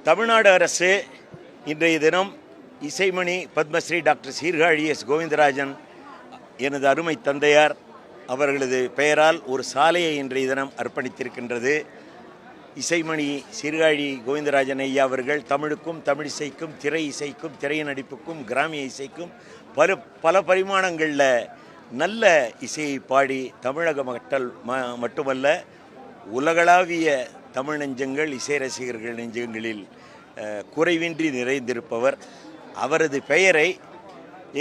தமிழ்நாடு அரசு இன்றைய தினம் இசைமணி பத்மஸ்ரீ டாக்டர் சீர்காழி எஸ் கோவிந்தராஜன் எனது அருமை தந்தையார் அவர்களது பெயரால் ஒரு சாலையை இன்றைய தினம் அர்ப்பணித்திருக்கின்றது. இசைமணி சீர்காழி கோவிந்தராஜன் ஐயா அவர்கள் தமிழுக்கும், தமிழிசைக்கும், திரை இசைக்கும், திரை நடிப்புக்கும், கிராமிய இசைக்கும் பல பரிமாணங்களில் நல்ல இசையை பாடி தமிழக மக்கள் மட்டுமல்ல உலகளாவிய தமிழ் நெஞ்சங்கள், இசை ரசிகர்கள் நெஞ்சங்களில் குறைவின்றி நிறைந்திருப்பவர். அவரது பெயரை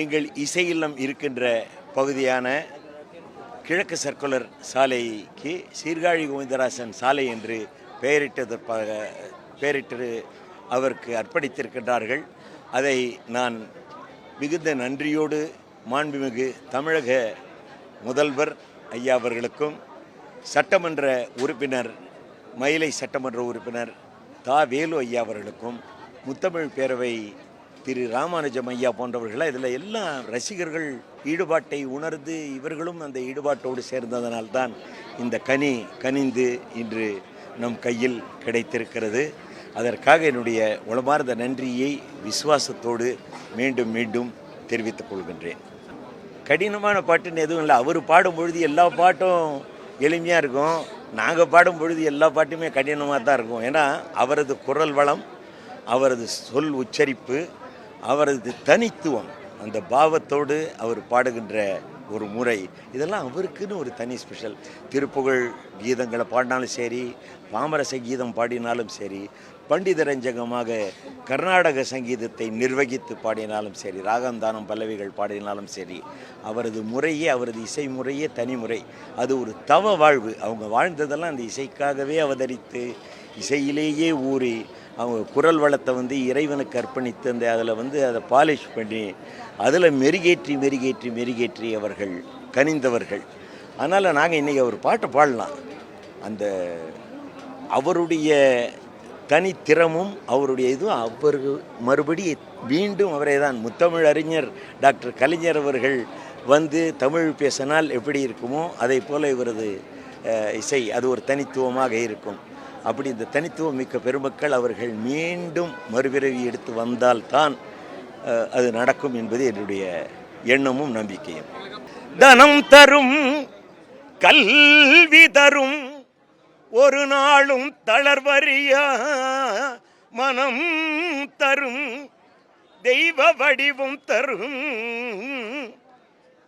எங்கள் இசை இல்லம் இருக்கின்ற பகுதியான கிழக்கு சர்க்குலர் சாலைக்கு சீர்காழி கோவிந்தராஜன் சாலை என்று பெயரிட்டு அவருக்கு அர்ப்பணித்திருக்கின்றார்கள். அதை நான் மிகுந்த நன்றியோடு மாண்புமிகு தமிழக முதல்வர் ஐயா அவர்களுக்கும், சட்டமன்ற உறுப்பினர், மயிலை சட்டமன்ற உறுப்பினர் வேலு ஐயா அவர்களுக்கும், முத்தமிழ் பேரவை திரு ராமானுஜம் ஐயா போன்றவர்கள் இதில் எல்லாம் ரசிகர்கள் ஈடுபாட்டை உணர்ந்து இவர்களும் அந்த ஈடுபாட்டோடு சேர்ந்ததனால்தான் இந்த கனிந்து இன்று நம் கையில் கிடைத்திருக்கிறது. அதற்காக என்னுடைய உளமார்ந்த நன்றியை விசுவாசத்தோடு மீண்டும் மீண்டும் தெரிவித்துக் கொள்கின்றேன். கடினமான பாட்டுன்னு எதுவும் இல்லை. அவர் பாடும்பொழுது எல்லா பாட்டும் எளிமையாக இருக்கும், நாங்கள் பாடும்பொழுது எல்லா பாட்டுமே கடினமாக தான் இருக்கும். ஏன்னா அவரது குரல் வளம், அவரது சொல் உச்சரிப்பு, அவரது தனித்துவம், அந்த பாவத்தோடு அவர் பாடுகின்ற ஒரு முறை, இதெல்லாம் அவருக்குன்னு ஒரு தனி ஸ்பெஷல். திருப்புகழ் கீதங்களை பாடினாலும் சரி, பாமரச கீதம் பாடினாலும் சரி, பண்டிதரஞ்சகமாக கர்நாடக சங்கீதத்தை நிர்வகித்து பாடினாலும் சரி, ராகந்தானம் பல்லவிகள் பாடினாலும் சரி, அவரது முறையே, அவரது இசை முறையே தனிமுறை. அது ஒரு தவ வாழ்வு. அவங்க வாழ்ந்ததெல்லாம் அந்த இசைக்காகவே அவதரித்து இசையிலேயே ஊறி அவங்க குரல் வளத்தை இறைவனுக்கு அர்ப்பணித்து அதில் அதை பாலிஷ் பண்ணி அதில் மெருகேற்றி அவர்கள் கனிந்தவர்கள். அதனால் நாங்கள் இன்றைக்கி அவர் பாட்டை பாடலாம். அந்த அவருடைய தனித்திறமும் அவருடைய இதுவும் அவர் மறுபடி மீண்டும் அவரே தான். முத்தமிழ் அறிஞர் டாக்டர் கலைஞர் அவர்கள் தமிழ் பேசினால் எப்படி இருக்குமோ அதை போல் இவரது இசை அது ஒரு தனித்துவமாக இருக்கும். அப்படி இந்த தனித்துவம் மிக்க பெருமக்கள் அவர்கள் மீண்டும் மறுபிறவி எடுத்து வந்தால்தான் அது நடக்கும் என்பது என்னுடைய எண்ணமும் நம்பிக்கையும். தனம் தரும், கல்வி தரும், ஒரு நாளும் தளர்வறியா மனம் தரும், தெய்வ வடிவம் தரும்,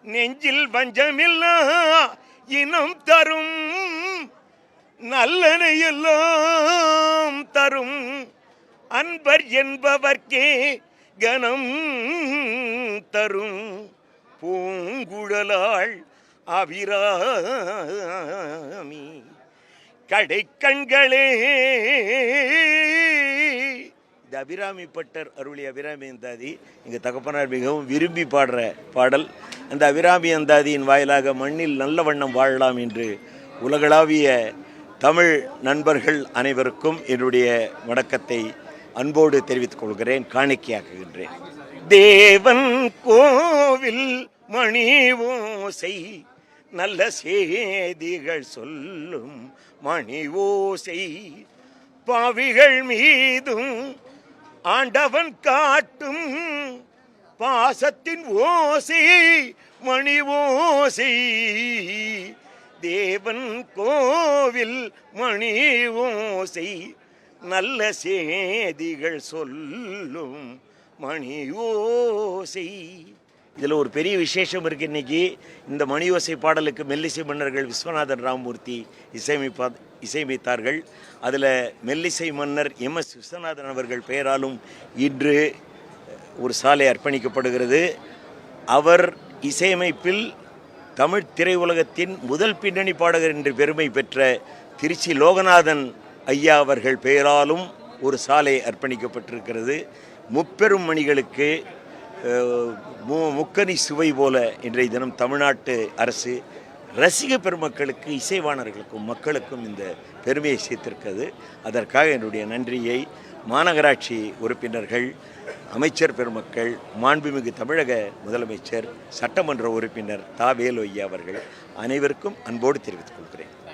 நெஞ்சில் வஞ்சமில்லா இனம் தரும், நல்லனை எல்லாம் தரும், அன்பர் என்பவர்க்கே கனம் தரும், பூங்குழலாள் அபிராமி கடை கண்களே. இந்த அபிராமி பட்டர் அருளிய அபிராமி அந்தாதி எங்கள் தகப்பனார் மிகவும் விரும்பி பாடுற பாடல். அந்த அபிராமி அந்தாதியின் வாயிலாக மண்ணில் நல்ல வண்ணம் வாழலாம் என்று உலகளாவிய தமிழ் நண்பர்கள் அனைவருக்கும் என்னுடைய வணக்கத்தை அன்போடு தெரிவித்துக் கொள்கிறேன், காணிக்கையாக்குகின்றேன். தேவன் கோவில் மணி ஓசை, நல்ல செய்திகள் சொல்லும் மணி ஓசை, பாவிகள் மீதும் ஆண்டவன் காட்டும் பாசத்தின் ஓசை மணி ஓசை, தேவன் கோவில் மணி ஓசை, நல்ல செய்திகள் சொல்லும் மணி ஓசை. இதில் ஒரு பெரிய விசேஷம் இருக்குது. இன்றைக்கி இந்த மணி ஓசை பாடலுக்கு மெல்லிசை மன்னர்கள் விஸ்வநாதன் ராமமூர்த்தி இசையமைத்தார்கள். அதில் மெல்லிசை மன்னர் MS விஸ்வநாதன் அவர்கள் பெயராலும் இன்று ஒரு சாலை அர்ப்பணிக்கப்படுகிறது. அவர் இசையமைப்பில் தமிழ் திரையுலகத்தின் முதல் பின்னணி பாடகர் என்று பெருமை பெற்ற திருச்சி லோகநாதன் ஐயா அவர்கள் பெயராலும் ஒரு சாலை அர்ப்பணிக்கப்பட்டிருக்கிறது. முப்பெரும் மணிகளுக்கு முக்கனி சுவை போல இன்றைய தினம் தமிழ்நாட்டு அரசு ரசிக பெருமக்களுக்கு, இசைவாணர்களுக்கும் மக்களுக்கும் இந்த பெருமையை சேர்த்திருக்கிறது. அதற்காக என்னுடைய நன்றியை மாநகராட்சி உறுப்பினர்கள், அமைச்சர் பெருமக்கள், மாண்புமிகு தமிழக முதலமைச்சர், சட்டமன்ற உறுப்பினர் வேலு ஐயா அவர்கள் அனைவருக்கும் அன்போடு தெரிவித்துக் கொள்கிறேன்.